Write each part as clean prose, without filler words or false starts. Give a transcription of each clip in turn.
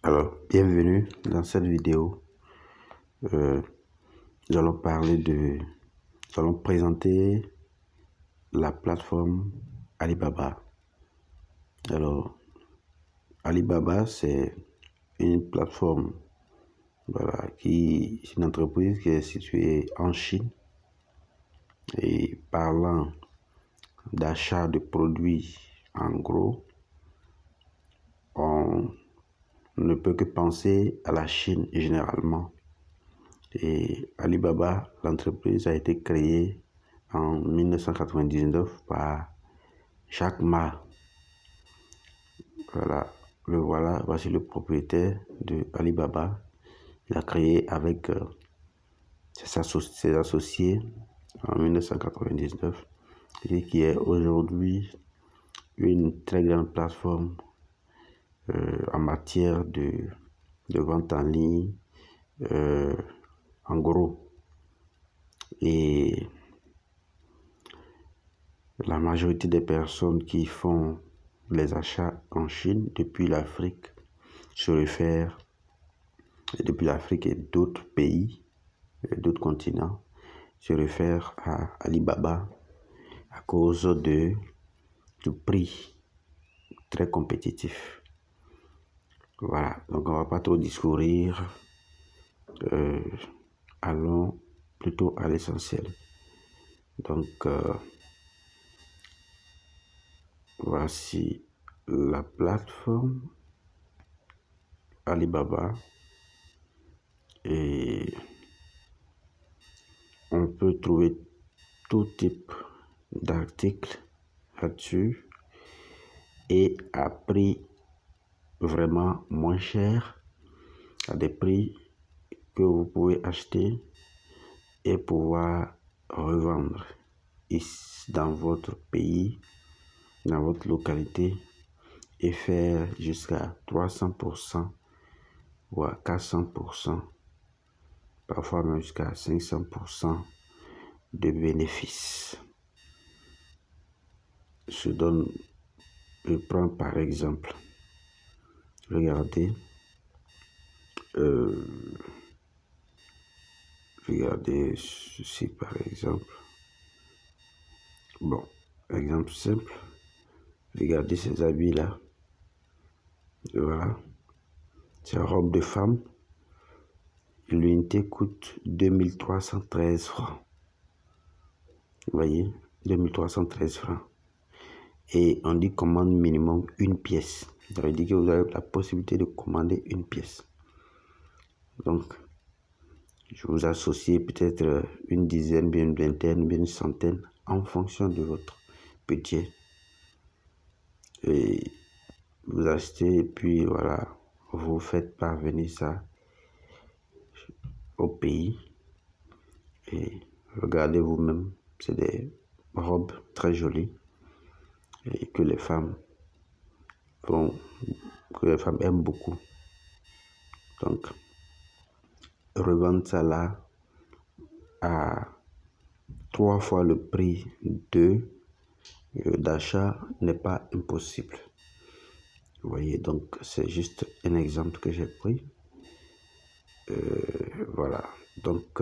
Alors, bienvenue dans cette vidéo. Nous allons présenter la plateforme Alibaba. Alors, Alibaba, c'est une plateforme, c'est une entreprise qui est située en Chine. Et parlant d'achat de produits en gros, on ne peut que penser à la Chine généralement. Et Alibaba, l'entreprise a été créée en 1999 par Jack Ma. Voici le propriétaire de Alibaba. Il a créé avec ses associés en 1999 et qui est aujourd'hui une très grande plateforme en matière de vente en ligne, en gros. Et la majorité des personnes qui font les achats en Chine depuis l'Afrique et d'autres pays, d'autres continents, se réfèrent à Alibaba à cause du prix très compétitif. Voilà, donc on va pas trop discourir, allons plutôt à l'essentiel. Donc, voici la plateforme Alibaba et on peut trouver tout type d'articles là-dessus et à prix vraiment moins cher, à des prix que vous pouvez acheter et pouvoir revendre ici dans votre pays, dans votre localité et faire jusqu'à 300% ou à 400%, parfois même jusqu'à 500% de bénéfices. Je prends par exemple, regardez ceci par exemple. Bon, exemple simple, regardez ces habits là. Voilà, c'est une robe de femme. L'unité coûte 2313 francs. Vous voyez, 2313 francs. Et on dit commande minimum une pièce. Ça veut dire que vous avez la possibilité de commander une pièce. Donc, je vous associe peut-être une dizaine, bien une vingtaine, bien une centaine en fonction de votre budget. Et vous achetez et puis voilà, vous faites parvenir ça au pays. Et regardez vous-même, c'est des robes très jolies et que les femmes aiment beaucoup. Donc, revendre ça là à 3 fois le prix d'achat n'est pas impossible. Vous voyez, donc c'est juste un exemple que j'ai pris. Voilà, donc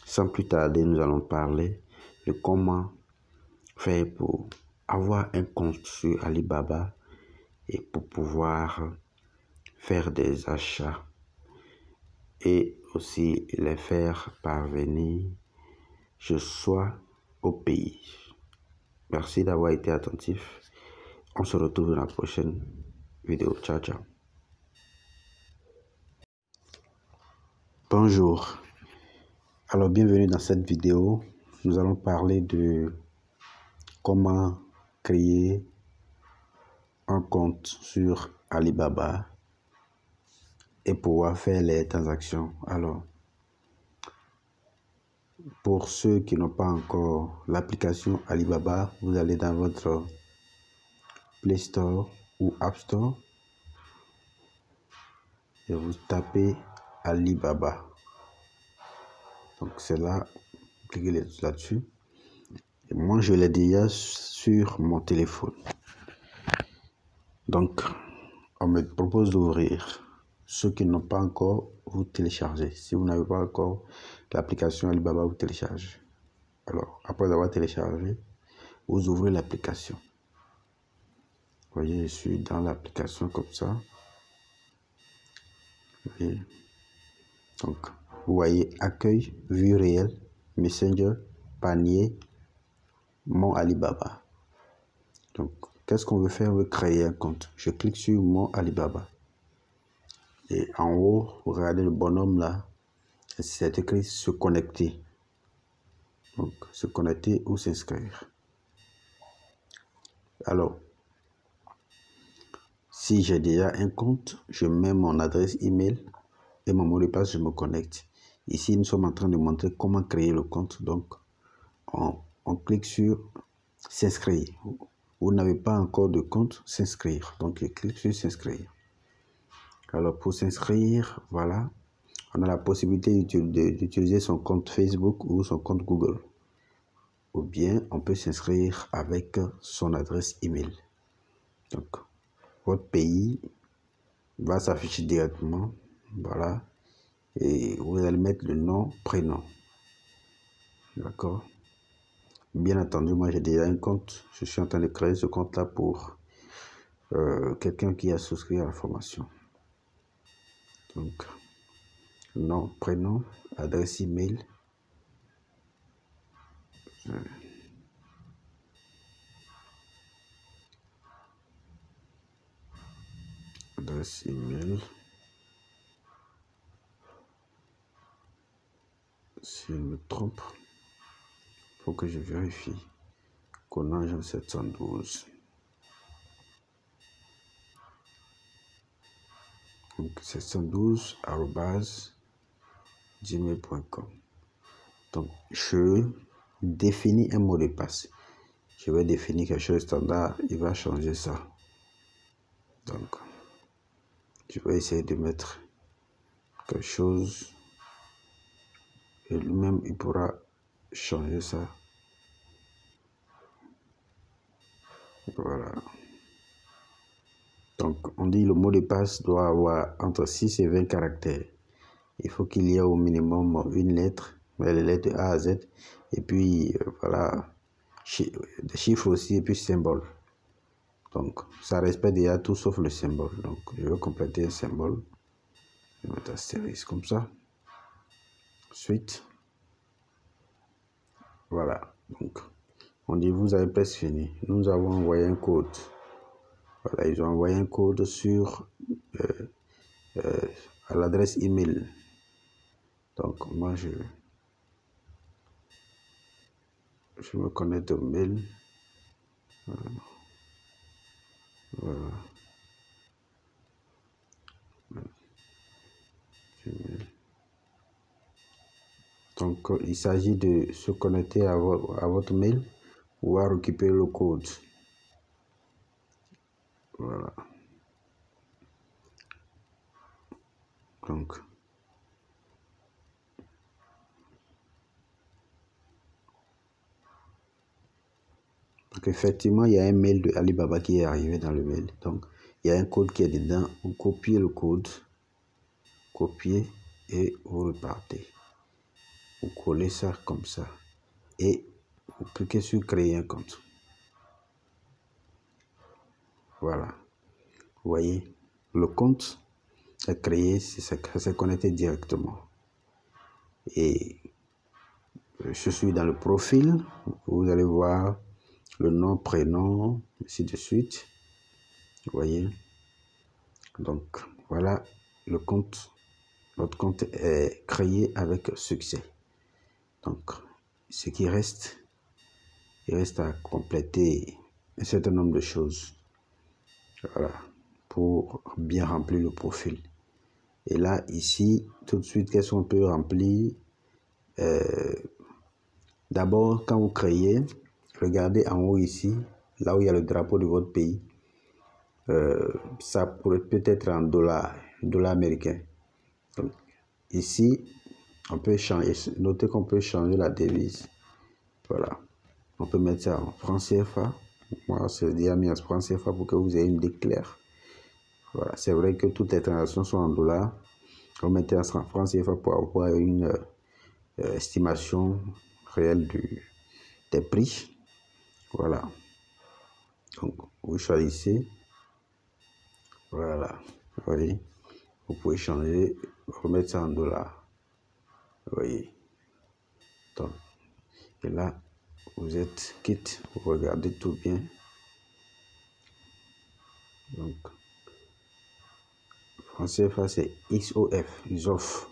sans plus tarder, nous allons parler de comment faire pour avoir un compte sur Alibaba et pour pouvoir faire des achats et aussi les faire parvenir chez soi au pays. Merci d'avoir été attentif. On se retrouve dans la prochaine vidéo. Ciao, ciao. Bonjour. Alors, bienvenue dans cette vidéo. Nous allons parler de comment créer un compte sur Alibaba et pouvoir faire les transactions. Alors, pour ceux qui n'ont pas encore l'application Alibaba, vous allez dans votre Play Store ou App Store et vous tapez Alibaba. Donc c'est là, cliquez là-dessus. Et moi je l'ai déjà sur mon téléphone. Donc on me propose d'ouvrir. Ceux qui n'ont pas encore, vous téléchargez. Si vous n'avez pas encore l'application Alibaba, vous téléchargez. Alors, après avoir téléchargé, vous ouvrez l'application. Vous voyez, je suis dans l'application comme ça. Et donc, vous voyez accueil, vue réelle, Messenger, panier, mon Alibaba. Donc, qu'est-ce qu'on veut faire? On veut créer un compte. Je clique sur mon Alibaba. Et en haut, vous regardez le bonhomme là. C'est écrit se connecter. Donc, se connecter ou s'inscrire. Alors, si j'ai déjà un compte, je mets mon adresse email et mon mot de passe, je me connecte. Ici, nous sommes en train de montrer comment créer le compte. Donc, on clique sur s'inscrire. Vous n'avez pas encore de compte, s'inscrire. Donc, je clique sur s'inscrire. Alors, pour s'inscrire, voilà, on a la possibilité d'utiliser son compte Facebook ou son compte Google. Ou bien, on peut s'inscrire avec son adresse email. Donc, votre pays va s'afficher directement. Voilà. Et vous allez mettre le nom, prénom. D'accord? Bien entendu, moi j'ai déjà un compte. Je suis en train de créer ce compte-là pour quelqu'un qui a souscrit à la formation. Donc, nom, prénom, adresse email. Adresse email. Si je me trompe, il faut que je vérifie. Conange 712. Donc 712@gmail.com. Donc je définis un mot de passe. Je vais définir quelque chose standard, il va changer ça. Donc je vais essayer de mettre quelque chose et lui-même il pourra changer ça. Voilà. Donc on dit le mot de passe doit avoir entre 6 et 20 caractères. Il faut qu'il y ait au minimum une lettre, les lettres A à Z, et puis voilà, des chiffres aussi, et puis symbole. Donc ça respecte déjà tout sauf le symbole. Donc je vais compléter un symbole. Je vais mettre astérisque comme ça. Ensuite, voilà. Donc on dit vous avez presque fini. Nous avons envoyé un code. Voilà, ils ont envoyé un code sur à l'adresse email. Donc moi je me connecte au mail. Voilà. Voilà. Donc il s'agit de se connecter à votre mail ou à récupérer le code. Voilà. Donc effectivement, il y a un mail de Alibaba qui est arrivé dans le mail. Donc, il y a un code qui est dedans. Vous copiez le code, copiez et vous repartez. Vous collez ça comme ça et vous cliquez sur créer un compte. Voilà. Vous voyez, le compte est créé, c'est connecté directement. Et je suis dans le profil. Vous allez voir le nom, prénom, ainsi de suite. Vous voyez. Donc, voilà le compte. Notre compte est créé avec succès. Donc, ce qui reste, il reste à compléter un certain nombre de choses. Voilà, pour bien remplir le profil. Et là, ici, tout de suite, qu'est-ce qu'on peut remplir? D'abord, quand vous créez, regardez en haut ici, là où il y a le drapeau de votre pays. Ça pourrait peut-être en dollars américains. Donc, ici, on peut changer, notez qu'on peut changer la devise. Voilà, on peut mettre ça en francs CFA. Moi, c'est déjà mis en francs CFA pour que vous ayez une idée claire. Voilà, c'est vrai que toutes les transactions sont en dollars. Vous mettez en francs CFA pour avoir une estimation réelle des prix. Voilà. Donc, vous choisissez. Voilà. Vous voyez, vous pouvez changer, remettre ça en dollars. Vous voyez. Donc, et là, vous êtes quitte. Vous regardez tout bien. Donc, franc CFA, c'est XOF, XOF.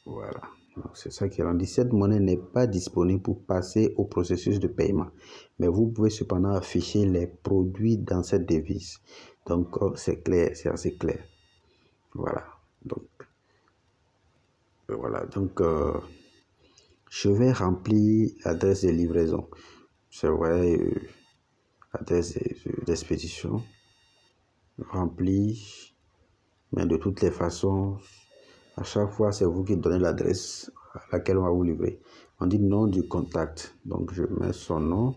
Voilà. Donc, c'est ça qui rendit. Cette monnaie n'est pas disponible pour passer au processus de paiement. Mais vous pouvez cependant afficher les produits dans cette devise. Donc, c'est clair, c'est assez clair. Voilà. Donc, voilà. Donc, je vais remplir l'adresse de livraison. C'est vrai, adresse d'expédition. Rempli. Mais de toutes les façons, à chaque fois, c'est vous qui donnez l'adresse à laquelle on va vous livrer. On dit nom du contact. Donc, je mets son nom.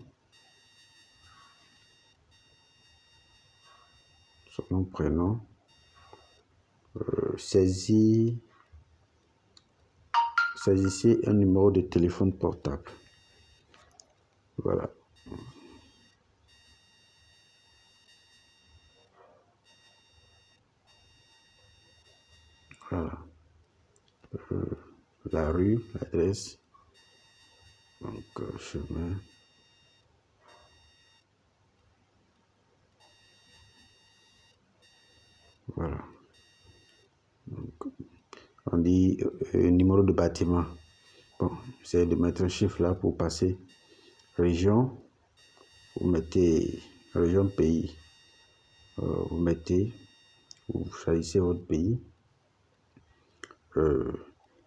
Son nom, prénom. Saisissez un numéro de téléphone portable. Voilà. Voilà. La rue, l'adresse. Donc, chemin. Voilà. Donc, on dit numéro de bâtiment. Bon, j'essaie de mettre un chiffre là pour passer. Région, vous mettez région pays. Vous mettez, vous choisissez votre pays.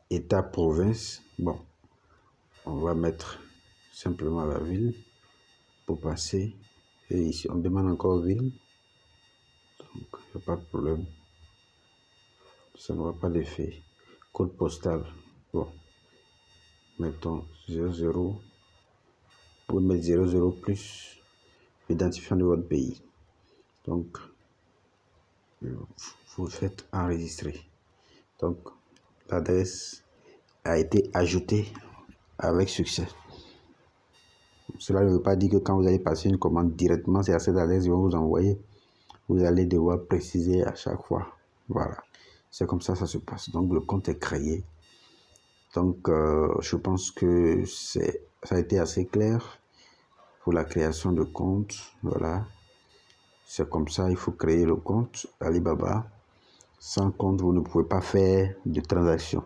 État, province. Bon, on va mettre simplement la ville pour passer. Et ici, on demande encore ville. Donc, il n'y a pas de problème. Ça n'aura pas d'effet. Code postal. Bon, mettons 00. Vous mettez 00 plus l'identifiant de votre pays. Donc, vous faites enregistrer. Donc, l'adresse a été ajoutée avec succès. Cela ne veut pas dire que quand vous allez passer une commande directement, c'est à cette adresse qu'ils vont vous envoyer. Vous allez devoir préciser à chaque fois. Voilà. C'est comme ça que ça se passe. Donc, le compte est créé. Donc, je pense que ça a été assez clair pour la création de compte. Voilà. C'est comme ça, il faut créer le compte Alibaba. Sans compte, vous ne pouvez pas faire de transaction.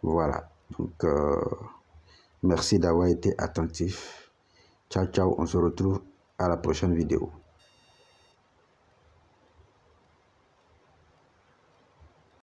Voilà. Donc, merci d'avoir été attentif. Ciao, ciao. On se retrouve à la prochaine vidéo.